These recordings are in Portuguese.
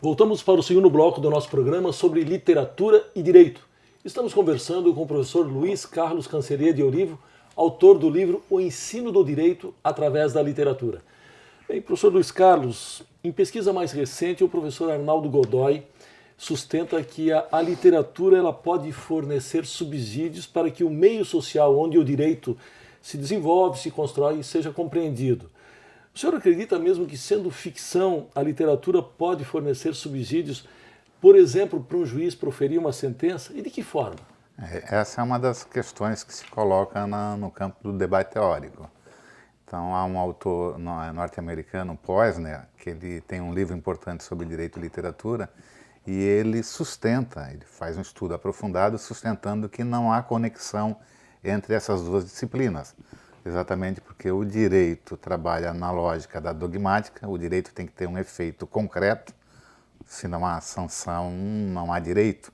Voltamos para o segundo bloco do nosso programa sobre literatura e direito. Estamos conversando com o professor Luiz Carlos Canceria de Olivo, autor do livro O Ensino do Direito através da Literatura. Bem, professor Luiz Carlos, em pesquisa mais recente, o professor Arnaldo Godoy sustenta que a literatura ela pode fornecer subsídios para que o meio social onde o direito se desenvolve, se constrói e seja compreendido. O senhor acredita mesmo que, sendo ficção, a literatura pode fornecer subsídios, por exemplo, para um juiz proferir uma sentença? E de que forma? Essa é uma das questões que se coloca no campo do debate teórico. Então, há um autor norte-americano, Posner, que ele tem um livro importante sobre direito e literatura, e ele faz um estudo aprofundado sustentando que não há conexão entre essas duas disciplinas. Exatamente porque o direito trabalha na lógica da dogmática, o direito tem que ter um efeito concreto, se não há sanção, não há direito.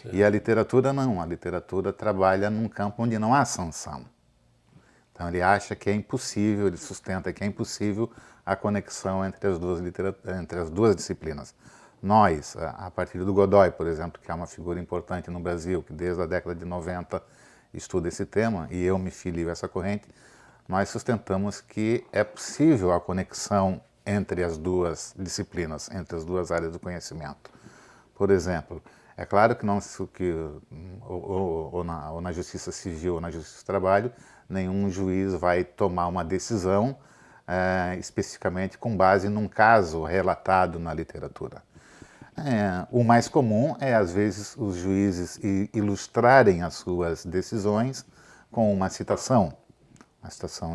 Certo. E a literatura não, a literatura trabalha num campo onde não há sanção. Então ele acha que é impossível, ele sustenta que é impossível a conexão entre as duas disciplinas. Nós, a partir do Godoy, por exemplo, que é uma figura importante no Brasil, que desde a década de 90 estuda esse tema, e eu me filio a essa corrente, nós sustentamos que é possível a conexão entre as duas disciplinas, entre as duas áreas do conhecimento. Por exemplo, é claro que, ou na justiça civil ou na justiça do trabalho, nenhum juiz vai tomar uma decisão especificamente com base num caso relatado na literatura. O mais comum é, às vezes, os juízes ilustrarem as suas decisões com uma citação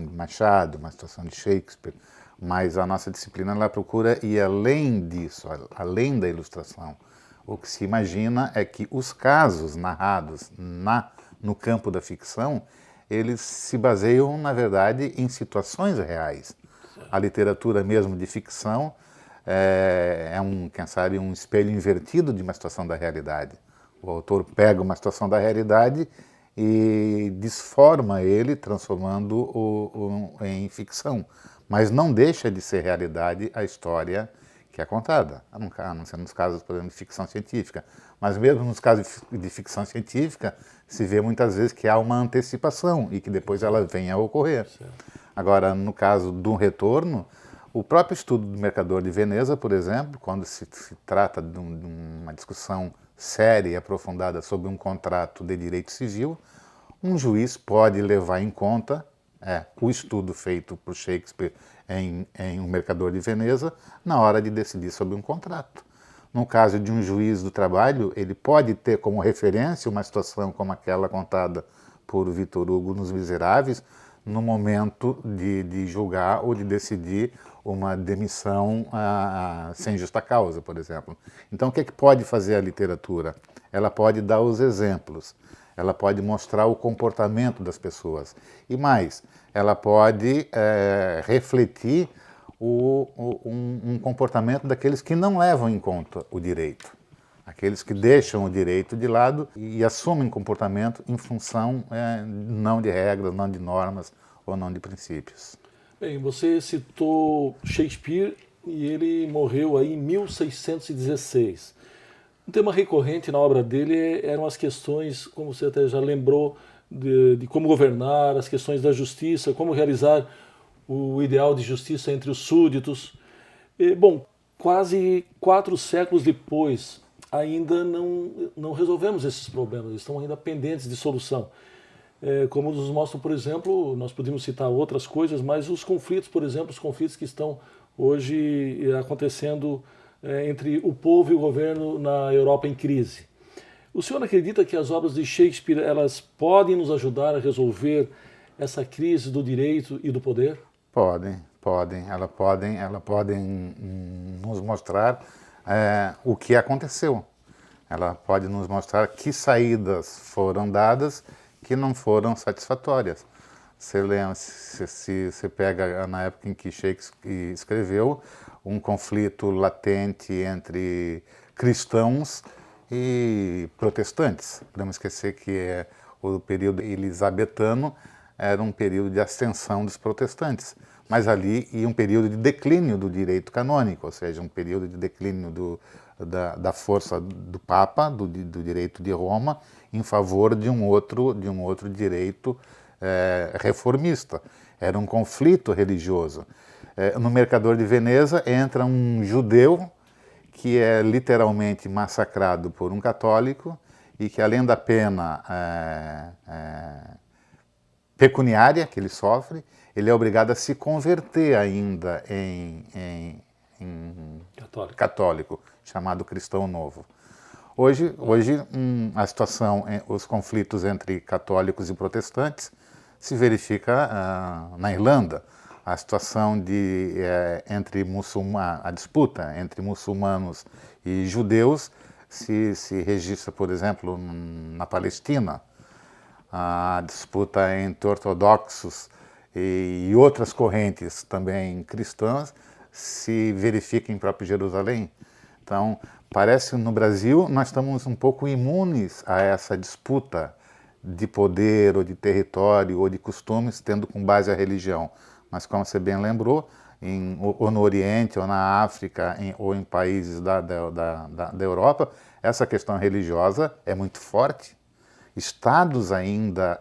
de Machado, uma citação de Shakespeare, mas a nossa disciplina ela procura ir além disso, além da ilustração. O que se imagina é que os casos narrados no campo da ficção, eles se baseiam, na verdade, em situações reais. A literatura mesmo de ficção quem sabe, um espelho invertido de uma situação da realidade. O autor pega uma situação da realidade e desforma ele, transformando-o em ficção. Mas não deixa de ser realidade a história que é contada, a não ser nos casos, por exemplo, de ficção científica. Mas mesmo nos casos de ficção científica, se vê muitas vezes que há uma antecipação e que depois ela venha a ocorrer. Agora, no caso do retorno, o próprio estudo do Mercador de Veneza, por exemplo, quando se trata de uma discussão séria e aprofundada sobre um contrato de direito civil, um juiz pode levar em conta o estudo feito por Shakespeare em O Mercador de Veneza na hora de decidir sobre um contrato. No caso de um juiz do trabalho, ele pode ter como referência uma situação como aquela contada por Victor Hugo nos Miseráveis, no momento de julgar ou de decidir uma demissão sem justa causa, por exemplo. Então, o que pode fazer a literatura? Ela pode dar os exemplos, ela pode mostrar o comportamento das pessoas. E mais, ela pode refletir um comportamento daqueles que não levam em conta o direito. Aqueles que deixam o direito de lado e assumem comportamento em função não de regras, não de normas ou não de princípios. Bem, você citou Shakespeare e ele morreu aí em 1616. Um tema recorrente na obra dele eram as questões, como você até já lembrou, de como governar, as questões da justiça, como realizar o ideal de justiça entre os súditos. Bom, quase 4 séculos depois, ainda não resolvemos esses problemas, estão ainda pendentes de solução. Como nos mostra, por exemplo, nós podemos citar outras coisas, mas os conflitos, por exemplo, os conflitos que estão hoje acontecendo entre o povo e o governo na Europa em crise. O senhor acredita que as obras de Shakespeare elas podem nos ajudar a resolver essa crise do direito e do poder? Podem. Elas podem nos mostrar o que aconteceu. Ela pode nos mostrar que saídas foram dadas que não foram satisfatórias. Você pega na época em que Shakespeare escreveu um conflito latente entre cristãos e protestantes. Podemos esquecer que o período elisabetano era um período de ascensão dos protestantes. mas ali e um período de declínio do direito canônico, ou seja, um período de declínio da força do Papa, do direito de Roma, em favor de um outro direito reformista. Era um conflito religioso. No Mercador de Veneza entra um judeu que é literalmente massacrado por um católico e que, além da pena pecuniária que ele sofre, ele é obrigado a se converter ainda em católico, chamado cristão novo. Hoje a situação, os conflitos entre católicos e protestantes se verifica na Irlanda. A situação a disputa entre muçulmanos e judeus se registra, por exemplo, na Palestina. A disputa entre ortodoxos e outras correntes também cristãs se verifica em próprio Jerusalém. Então, parece que no Brasil nós estamos um pouco imunes a essa disputa de poder ou de território ou de costumes, tendo com base a religião. Mas, como você bem lembrou, ou no Oriente, ou na África, ou em países da Europa, essa questão religiosa é muito forte. Estados ainda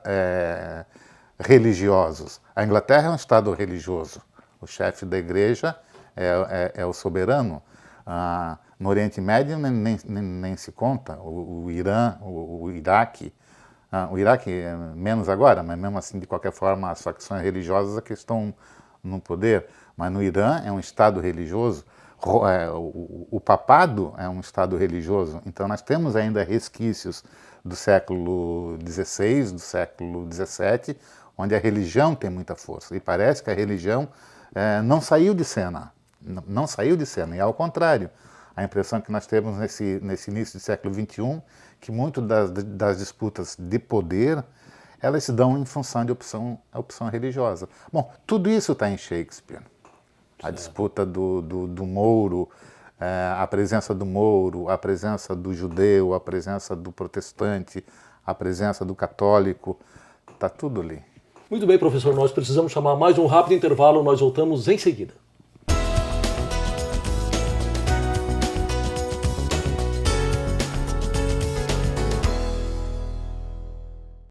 religiosos. A Inglaterra é um estado religioso. O chefe da igreja é o soberano. No Oriente Médio nem se conta. O Irã, o Iraque. O Iraque menos agora, mas mesmo assim, de qualquer forma, as facções religiosas é que estão no poder. Mas no Irã é um estado religioso. O papado é um estado religioso. Então nós temos ainda resquícios do século XVI, do século XVII, onde a religião tem muita força. E parece que a religião não saiu de cena. Não saiu de cena, e ao contrário. A impressão que nós temos nesse início do século XXI, que muito das disputas de poder, elas se dão em função de opção religiosa. Bom, tudo isso está em Shakespeare. A disputa do mouro, a presença do mouro, a presença do judeu, a presença do protestante, a presença do católico, está tudo ali. Muito bem, professor, nós precisamos chamar mais um rápido intervalo, nós voltamos em seguida.